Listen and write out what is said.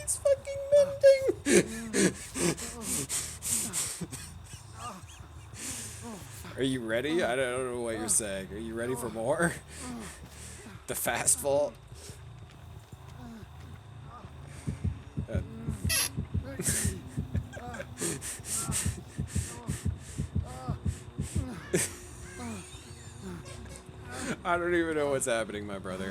It's fucking mending. Are you ready? I don't know what you're saying. Are you ready for more? The fast fall? I don't even know what's happening, my brother.